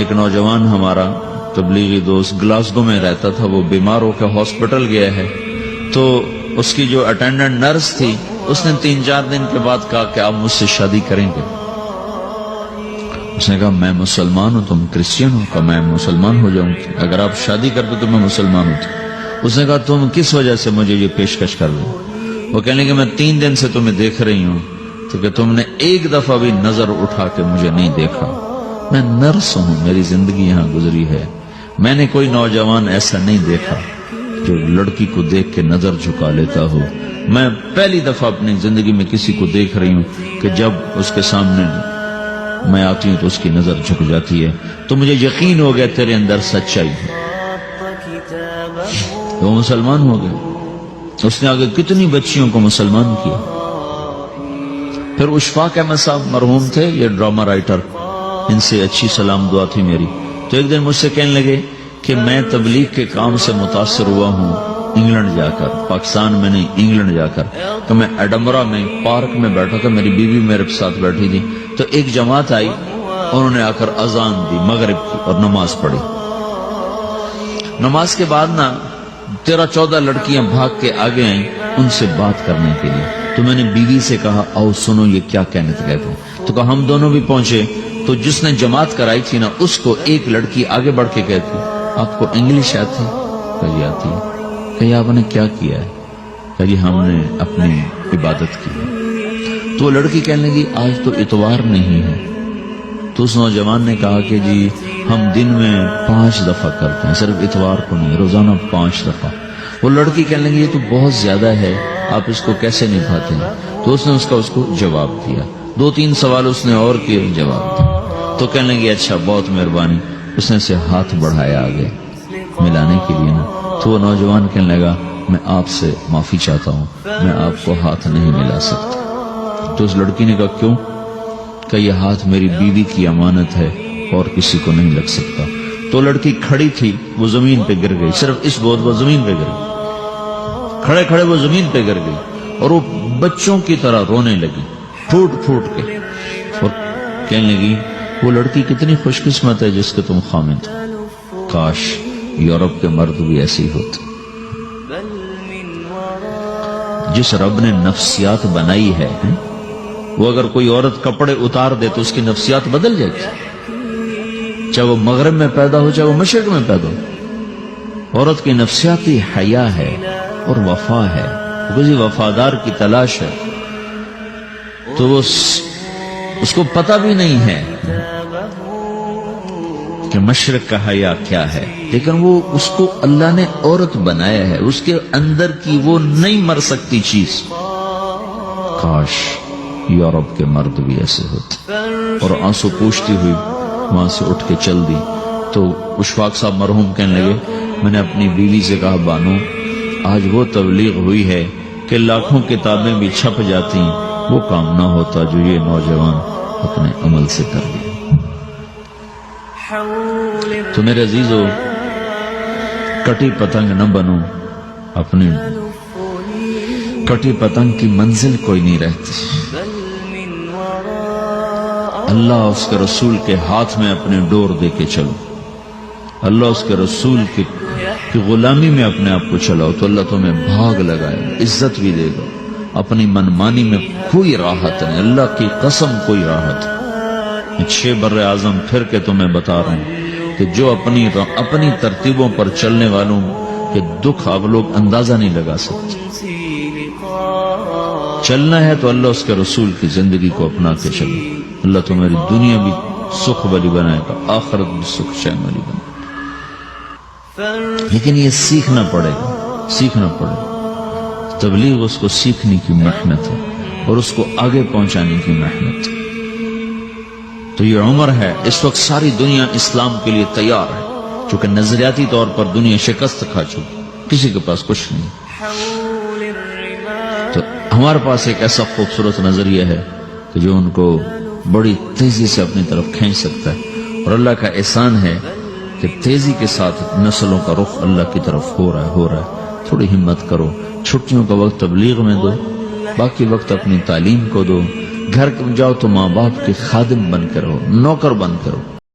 ایک نوجوان ہمارا تبلیغی دوست گلاسگو میں رہتا تھا، وہ بیمار ہو کے ہاسپٹل گیا ہے، تو اس کی جو اٹینڈنٹ نرس تھی اس نے 3-4 دن کے بعد کہا کہ آپ مجھ سے شادی کریں گے؟ اس نے کہا میں مسلمان ہوں، تم کرسچن ہو؟ کہا میں مسلمان ہو جاؤں گی، اگر آپ شادی کر دو تو میں مسلمان ہوں۔ اس نے کہا تم کس وجہ سے مجھے یہ پیشکش کر دو؟ وہ کہنے کہ میں 3 دن سے تمہیں دیکھ رہی ہوں تو کہ تم نے ایک دفعہ بھی نظر اٹھا کے مجھے نہیں دیکھا، میں نرس ہوں، میری زندگی یہاں گزری ہے، میں نے کوئی نوجوان ایسا نہیں دیکھا جو لڑکی کو دیکھ کے نظر جھکا لیتا ہو، میں پہلی دفعہ اپنی زندگی میں کسی کو دیکھ رہی ہوں کہ جب اس کے سامنے میں آتی ہوں تو اس کی نظر جھک جاتی ہے، تو مجھے یقین ہو گیا تیرے اندر سچائی ہے۔ وہ مسلمان ہو گیا، اس نے آگے کتنی بچیوں کو مسلمان کیا۔ پھر اشفاق احمد صاحب مرحوم تھے، یہ ڈرامہ رائٹر، ان سے اچھی سلام دعا تھی میری، تو ایک دن مجھ سے کہنے لگے کہ میں تبلیغ کے کام سے متاثر ہوا ہوں انگلینڈ جا کر، پاکستان میں نہیں انگلینڈ جا کر، کہ میں ایڈمبرا میں پارک میں بیٹھا تھا، میری بیوی میرے ساتھ بیٹھی تھی، تو ایک جماعت آئی، انہوں نے آ کر اذان دی مغرب کی اور نماز پڑھی۔ نماز کے بعد 13-14 لڑکیاں بھاگ کے آگے آئیں ان سے بات کرنے کے لیے، تو میں نے بیوی سے کہا آؤ سنو یہ کیا کہنے کہتے ہیں، تو کہا ہم دونوں بھی پہنچے، تو جس نے جماعت کرائی تھی اس کو ایک لڑکی آگے بڑھ کے کہتی آپ کو انگلش آتی؟ کہا جی آتی ہے۔ کہا آپ نے کیا کیا ہے؟ کہا جی ہم نے اپنی عبادت کی ہے۔ تو لڑکی کہنے لگی آج تو اتوار نہیں ہے، تو اس نوجوان نے کہا کہ جی ہم دن میں 5 دفعہ کرتے ہیں، صرف اتوار کو نہیں، روزانہ 5 دفعہ۔ وہ لڑکی کہنے لگی یہ تو بہت زیادہ ہے، آپ اس کو کیسے نبھاتے ہیں؟ تو اس نے اس کو جواب دیا، 2-3 سوال اس نے اور کیے، جواب دیا، تو کہنے لگی اچھا بہت مہربانی، اس نے سے ہاتھ بڑھایا آگے ملانے کے لیے تو وہ نوجوان کہنے لگا میں آپ سے معافی چاہتا ہوں، میں آپ کو ہاتھ نہیں ملا سکتا۔ تو اس لڑکی نے کہا کیوں؟ کہ یہ ہاتھ میری بیوی کی امانت ہے اور کسی کو نہیں لگ سکتا۔ تو لڑکی کھڑی تھی، وہ زمین پہ گر گئی، صرف اس بہت وہ زمین پہ گر گئی، کھڑے کھڑے وہ زمین پہ گر گئی اور وہ بچوں کی طرح رونے لگی پھوٹ پھوٹ کے، اور کہنے لگی وہ لڑکی کتنی خوش قسمت ہے جس کے تم خامد ہو، کاش یورپ کے مرد بھی ایسے ہی ہوتے۔ جس رب نے نفسیات بنائی ہے وہ اگر کوئی عورت کپڑے اتار دے تو اس کی نفسیات بدل جائے گی، چاہے وہ مغرب میں پیدا ہو چاہے وہ مشرق میں پیدا ہو۔ عورت کی نفسیاتی حیا ہے اور وفا ہے، کسی وفادار کی تلاش ہے، تو وہ اس کو پتہ بھی نہیں ہے کہ مشرق کا حیا کیا ہے، لیکن وہ اس کو اللہ نے عورت بنایا ہے، اس کے اندر کی وہ نہیں مر سکتی چیز۔ کاش یورپ کے مرد بھی ایسے ہوتے۔ اور آنسو پوچھتی ہوئی وہاں سے اٹھ کے چل دی۔ تو اشفاق صاحب مرحوم کہنے لگے میں نے اپنی بیوی سے کہا بانو آج وہ تبلیغ ہوئی ہے کہ لاکھوں کتابیں بھی چھپ جاتی، وہ کام نہ ہوتا جو یہ نوجوان اپنے عمل سے کر لیا۔ تو میرے عزیزو کٹی پتنگ نہ بنو، اپنی کٹی پتنگ کی منزل کوئی نہیں رہتی۔ اللہ اس کے رسول کے ہاتھ میں اپنے ڈور دے کے چلو، اللہ اس کے رسول کی غلامی میں اپنے آپ کو چلاؤ تو اللہ تمہیں بھاگ لگائے، عزت بھی دے گا۔ اپنی منمانی میں کوئی راحت نہیں، اللہ کی قسم کوئی راحت نہیں۔ 6 بر اعظم پھر کے تمہیں بتا رہا ہوں کہ جو اپنی ترتیبوں پر چلنے والوں کے دکھ آپ لوگ اندازہ نہیں لگا سکتے۔ چلنا ہے تو اللہ اس کے رسول کی زندگی کو اپنا کے چلو، اللہ تمہاری دنیا بھی سکھ والی بنائے گا، آخرت بھی سکھ چین والی بنائے گا۔ لیکن یہ سیکھنا پڑے گا، سیکھنا پڑے گا۔ تبلیغ اس کو سیکھنے کی محنت ہے اور اس کو آگے پہنچانے کی محنت ہے۔ تو یہ عمر ہے، اس وقت ساری دنیا اسلام کے لیے تیار ہے، چونکہ نظریاتی طور پر دنیا شکست کھا چکی، کسی کے پاس کچھ نہیں۔ تو ہمارے پاس ایک ایسا خوبصورت نظریہ ہے کہ جو ان کو بڑی تیزی سے اپنی طرف کھینچ سکتا ہے، اور اللہ کا احسان ہے کہ تیزی کے ساتھ نسلوں کا رخ اللہ کی طرف ہو رہا ہے۔ تھوڑی ہمت کرو، چھٹیوں کا وقت تبلیغ میں دو، باقی وقت اپنی تعلیم کو دو، گھر جاؤ تو ماں باپ کے خادم بن کے رہو، نوکر بن کے رہو۔